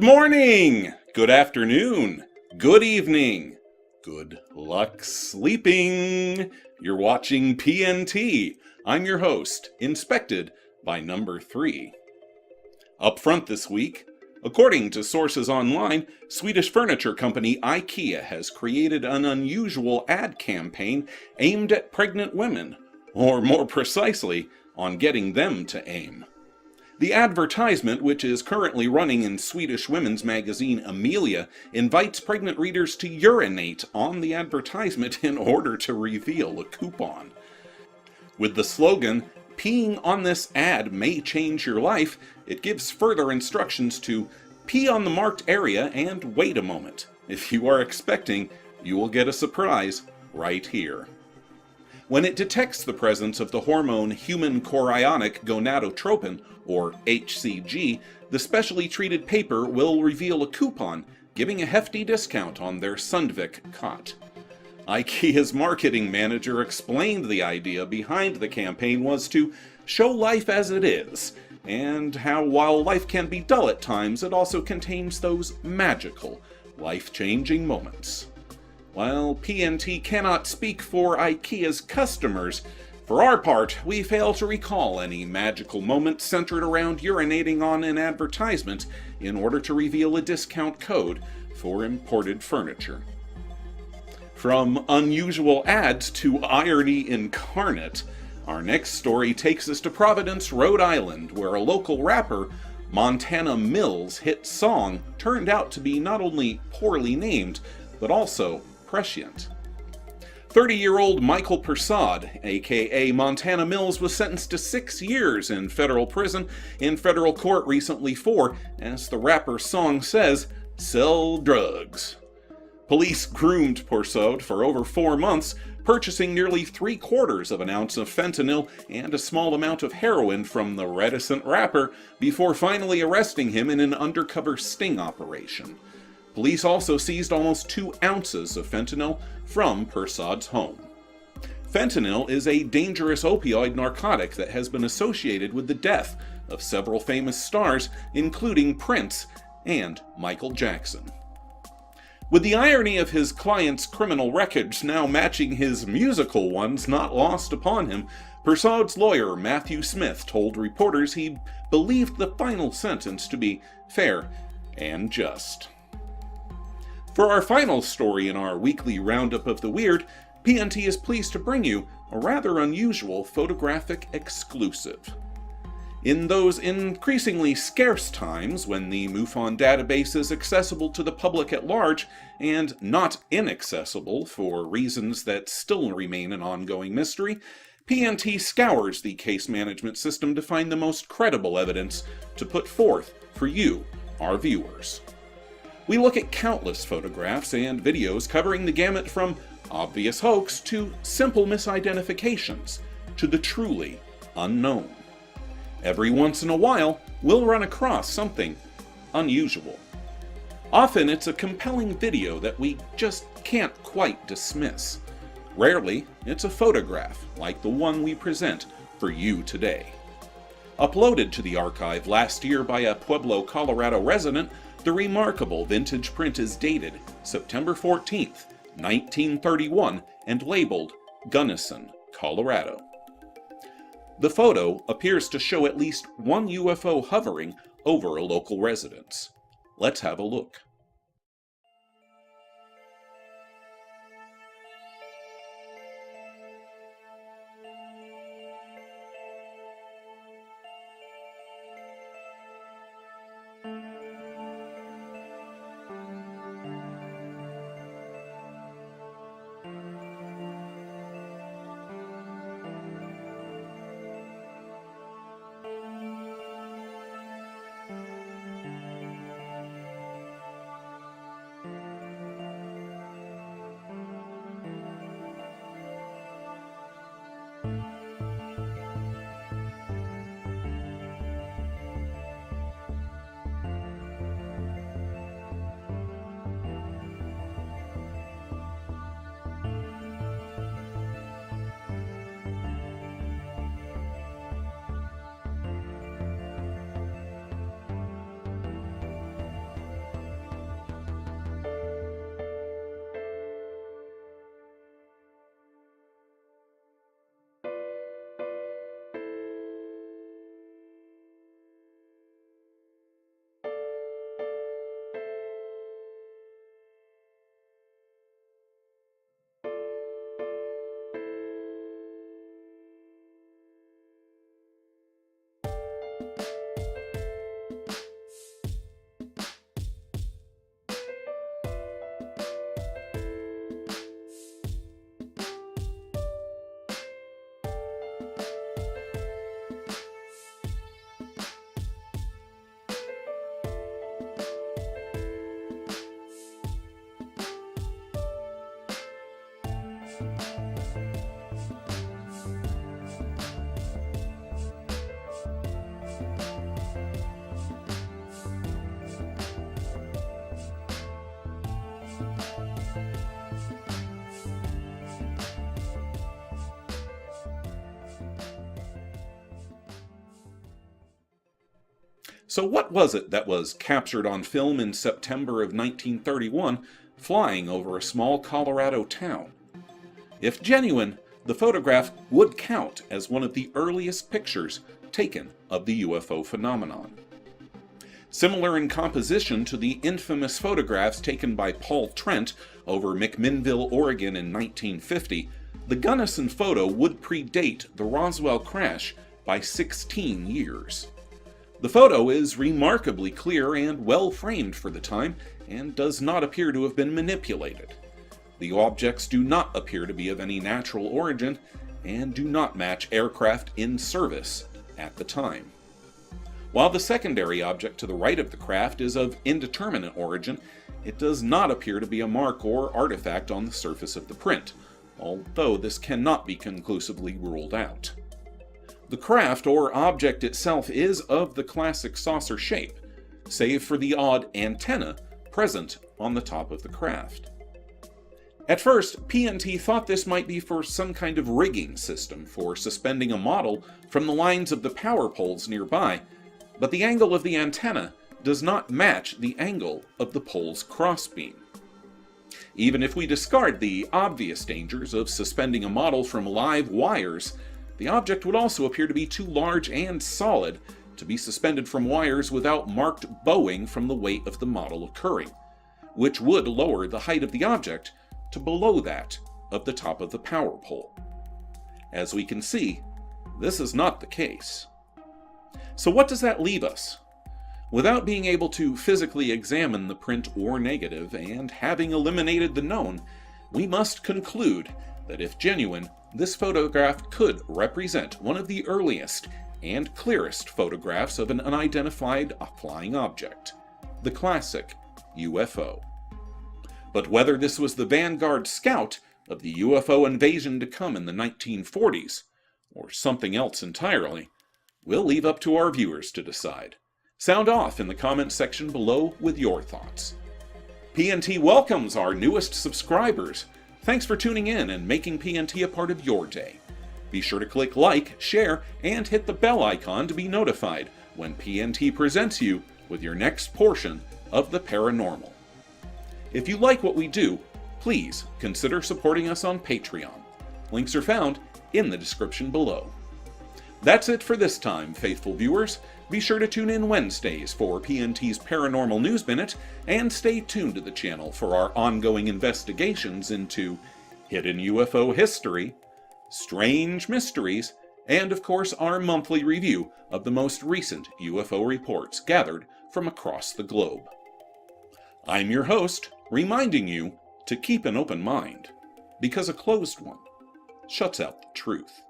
Good morning, good afternoon, good evening, good luck sleeping. You're watching PNT. I'm your host, inspected by number 3. Up front this week, according to sources online, Swedish furniture company Ikea has created an unusual ad campaign aimed at pregnant women, or more precisely, on getting them to aim. The advertisement, which is currently running in Swedish women's magazine Amelia, invites pregnant readers to urinate on the advertisement in order to reveal a coupon. With the slogan, "Peeing on this ad may change your life," it gives further instructions to pee on the marked area and wait a moment. If you are expecting, you will get a surprise right here. When it detects the presence of the hormone human chorionic gonadotropin, or HCG, the specially treated paper will reveal a coupon, giving a hefty discount on their Sundvik cot. IKEA's marketing manager explained the idea behind the campaign was to show life as it is, and how while life can be dull at times, it also contains those magical, life-changing moments. While PNT cannot speak for IKEA's customers, for our part, we fail to recall any magical moments centered around urinating on an advertisement in order to reveal a discount code for imported furniture. From unusual ads to irony incarnate, our next story takes us to Providence, Rhode Island, where a local rapper, Montana Mills' hit song turned out to be not only poorly named, but also prescient. 30-year-old Michael Persad, aka Montana Mills, was sentenced to 6 years in federal prison in federal court recently for, as the rapper's song says, sell drugs. Police groomed Persad for over 4 months, purchasing nearly 3/4 of an ounce of fentanyl and a small amount of heroin from the reticent rapper before finally arresting him in an undercover sting operation. Police also seized almost 2 ounces of fentanyl from Persad's home. Fentanyl is a dangerous opioid narcotic that has been associated with the death of several famous stars, including Prince and Michael Jackson. With the irony of his client's criminal records now matching his musical ones not lost upon him, Persad's lawyer, Matthew Smith, told reporters he believed the final sentence to be fair and just. For our final story in our weekly roundup of the weird, PNT is pleased to bring you a rather unusual photographic exclusive. In those increasingly scarce times when the MUFON database is accessible to the public at large and not inaccessible for reasons that still remain an ongoing mystery, PNT scours the case management system to find the most credible evidence to put forth for you, our viewers. We look at countless photographs and videos covering the gamut from obvious hoax to simple misidentifications to the truly unknown. Every once in a while, we'll run across something unusual. Often it's a compelling video that we just can't quite dismiss. Rarely, it's a photograph like the one we present for you today. Uploaded to the archive last year by a Pueblo, Colorado resident, the remarkable vintage print is dated September 14th, 1931, and labeled Gunnison, Colorado. The photo appears to show at least one UFO hovering over a local residence. Let's have a look. So what was it that was captured on film in September of 1931, flying over a small Colorado town? If genuine, the photograph would count as one of the earliest pictures taken of the UFO phenomenon. Similar in composition to the infamous photographs taken by Paul Trent over McMinnville, Oregon in 1950, the Gunnison photo would predate the Roswell crash by 16 years. The photo is remarkably clear and well framed for the time, and does not appear to have been manipulated. The objects do not appear to be of any natural origin, and do not match aircraft in service at the time. While the secondary object to the right of the craft is of indeterminate origin, it does not appear to be a mark or artifact on the surface of the print, although this cannot be conclusively ruled out. The craft or object itself is of the classic saucer shape, save for the odd antenna present on the top of the craft. At first, PNT thought this might be for some kind of rigging system for suspending a model from the lines of the power poles nearby, but the angle of the antenna does not match the angle of the pole's crossbeam. Even if we discard the obvious dangers of suspending a model from live wires, the object would also appear to be too large and solid to be suspended from wires without marked bowing from the weight of the model occurring, which would lower the height of the object to below that of the top of the power pole. As we can see, this is not the case. So what does that leave us? Without being able to physically examine the print or negative, and having eliminated the known, we must conclude that if genuine, this photograph could represent one of the earliest and clearest photographs of an unidentified flying object, the classic UFO. But whether this was the vanguard scout of the UFO invasion to come in the 1940s, or something else entirely, we'll leave up to our viewers to decide. Sound off in the comments section below with your thoughts. PNT welcomes our newest subscribers. Thanks for tuning in and making PNT a part of your day. Be sure to click like, share, and hit the bell icon to be notified when PNT presents you with your next portion of the paranormal. If you like what we do, please consider supporting us on Patreon. Links are found in the description below. That's it for this time, faithful viewers. Be sure to tune in Wednesdays for PNT's Paranormal News Minute, and stay tuned to the channel for our ongoing investigations into hidden UFO history, strange mysteries, and of course our monthly review of the most recent UFO reports gathered from across the globe. I'm your host, reminding you to keep an open mind, because a closed one shuts out the truth.